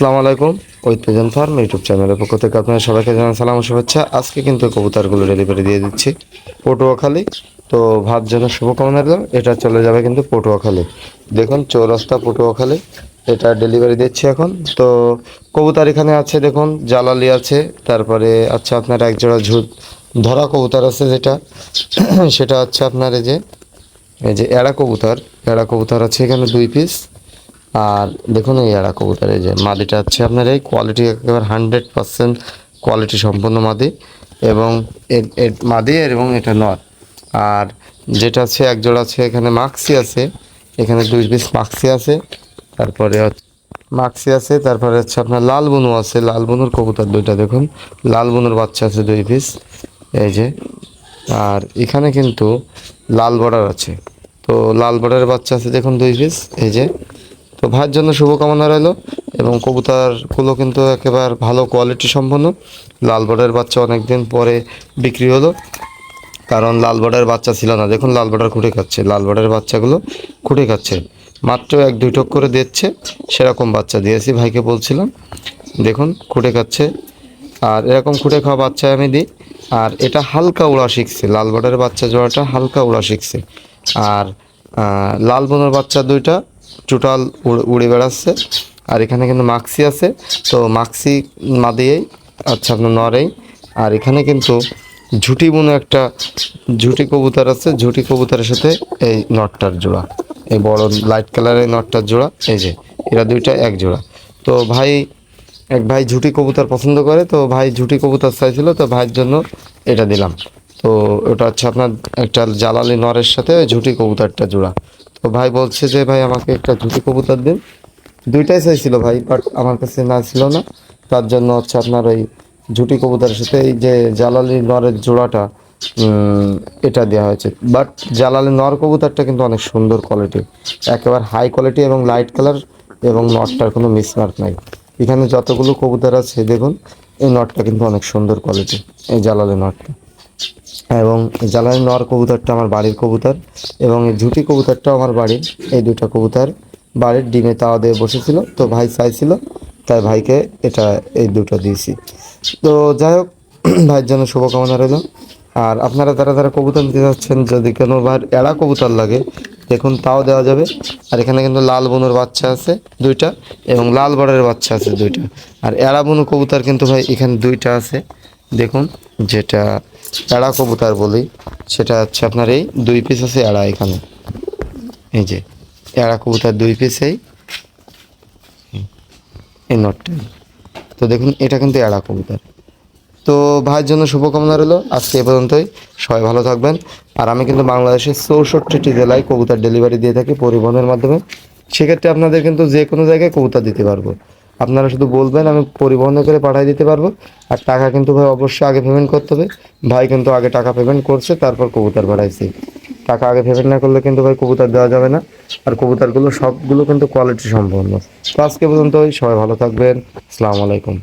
আসসালামু আলাইকুম। ঐতিহ্য ফার্ম ইউটিউব চ্যানেলের পক্ষ থেকে আপনাদের সবাইকে জানাই সালাম ও শুভেচ্ছা। আজকে কিন্তু কবুতরগুলো ডেলিভারি দিয়ে দিচ্ছি পটুয়াখালী। তো ভাত জন্য শুভকামনা দিলাম। এটা চলে যাবে কিন্তু পটুয়াখালী, দেখুন চৌরাস্তা পটুয়াখালী। এটা ডেলিভারি দিচ্ছি এখন। তো কবুতর এখানে আছে, দেখুন জালালি আছে, তারপরে আচ্ছা আপনার একজোড়া ধরা কবুতর আছে, যেটা সেটা হচ্ছে আপনার এই যে এড়া কবুতর আছে এখানে 2 পিস। আর দেখুন এই এড়া কবুতর, এই যে মাদিটা হচ্ছে আপনার এই কোয়ালিটি একেবারে 100% কোয়ালিটি সম্পন্ন মাদি, এবং মাদি এবং এটা নর। আর যেটা আছে এক জোড়া আছে এখানে মাক্সি আছে, এখানে 2 পিস মাক্সি আছে। তারপরে মাক্সি আছে, তারপরে হচ্ছে আপনার লাল বুনু আছে, লাল বুনুর কবুতর দুইটা, দেখুন লাল বুনুর বাচ্চা আছে 2 পিস, এই যে। আর এখানে কিন্তু লাল বর্ডার আছে, তো লাল বর্ডারের বাচ্চা আছে দেখুন 2 পিস, এই যে। তো ভাইয়ের জন্য শুভকামনা রইল। এবং কবুতরগুলো কিন্তু একেবারে ভালো কোয়ালিটি সম্পন্ন। লাল বর্ডারের বাচ্চা অনেক দিন পরে বিক্রি হলো, কারণ লাল বর্ডারের বাচ্চা ছিল না। দেখুন লাল বর্ডার খুঁটে খাচ্ছে, লাল বর্ডারের বাচ্চাগুলো খুঁটে খাচ্ছে, মাত্র 1-2 টক করে দিচ্ছে, সেরকম বাচ্চা দিয়েছি ভাইকে বলছিলাম। দেখুন খুঁটে খাচ্ছে, আর এরকম খুঁটে খাওয়া বাচ্চা আমি দিই। আর এটা হালকা উড়া শিখছে, লাল বর্ডারের বাচ্চা জোড়াটা হালকা উড়া শিখছে। আর লাল বোনের বাচ্চা দুইটা টোটাল উড়ে বেড়াচ্ছে। আর এখানে কিন্তু মাক্সি আছে, তো মাক্সি মাদিয়েই আচ্ছা আপনার নরেই। আর এখানে কিন্তু ঝুটি বুনো একটা ঝুটি কবুতর আছে, ঝুটি কবুতরের সাথে এই নটটার জোড়া, এই বড় লাইট কালারের নটটার জোড়া, এই যে এরা দুইটা এক জোড়া। তো এক ভাই ঝুটি কবুতর পছন্দ করে, তো ভাই ঝুটি কবুতর চাইছিল, তো ভাইয়ের জন্য এটা দিলাম। তো ওটা হচ্ছে আপনার একটা জালালি নরের সাথে ঝুটি কবুতরটা জোড়া। তো ভাই বলছে যে ভাই আমাকে একটা ঝুটি কবুতর দিন। দুইটাই চাইছিল ভাই, বাট আমার কাছে না ছিল না, তার জন্য হচ্ছে আপনার ওই ঝুটি কবুতরের সাথে এই যে জালালি নরের জোড়াটা এটা দেওয়া হয়েছে। বাট জালালি নর কবুতরটা কিন্তু অনেক সুন্দর কোয়ালিটি, একেবারে হাই কোয়ালিটি এবং লাইট কালার, এবং নটটার কোনো মিসমার্ক নাই। এখানে যতগুলো কবুতর আছে দেখুন, এই নটটা কিন্তু অনেক সুন্দর কোয়ালিটি, এই জালালি নটটা। এবং জ্বালানি নর কবুতরটা আমার বাড়ির কবুতর, এবং এই ঝুটি কবুতরটাও আমার বাড়ির। এই দুটা কবুতর বাড়ির ডিমে তাওয়া দিয়ে বসেছিল, তো ভাই চাইছিল, তাই ভাইকে এই দুটো দিয়েছি। তো যাই হোক, ভাইয়ের জন্য শুভকামনা রইল। আর আপনারা যারা কবুতর নিতে যাচ্ছেন, যদি কোনো ভাইয়ের এড়া কবুতর লাগে দেখুন তাও দেওয়া যাবে। আর এখানে কিন্তু লাল বুনুর বাচ্চা আছে দুইটা, এবং লাল বর্ডারের বাচ্চা আছে দুইটা। আর এড়া বুনু কবুতর কিন্তু ভাই এখানে দুইটা আছে, দেখুন যেটা এড়া কবুতর বলি, সেটা হচ্ছে আপনার এই 2 পিস আছে এড়া এখানে, এই যে এড়া কবুতর 2 পিস, এই নটটা। তো দেখুন এটা কিন্তু এড়া কবুতর। তো ভাইয়ের জন্য শুভকামনা রইল। আজকে এ পর্যন্তই, সবাই ভালো থাকবেন। আর আমি কিন্তু বাংলাদেশের 64টি জেলায় কবুতর ডেলিভারি দিয়ে থাকি পরিবহনের মাধ্যমে। সেক্ষেত্রে আপনাদের কিন্তু যে কোনো জায়গায় কবুতর দিতে পারবো, আপনারা শুধু বলবেন, আমি পরিবহনে করে পাঠিয়ে দিতে পারবো। আর টাকা কিন্তু ভাই অবশ্যই আগে পেমেন্ট করতে হবে। ভাই কিন্তু আগে টাকা পেমেন্ট করছে, তারপর কবুতর পাঠাইছি। টাকা আগে পেমেন্ট না করলে কিন্তু ভাই কবুতর দেওয়া যাবে না। আর কবুতরগুলো সবগুলো কিন্তু কোয়ালিটি সম্পন্ন। তো আজকে পর্যন্তই, সবাই ভালো থাকবেন। আসসালামু আলাইকুম।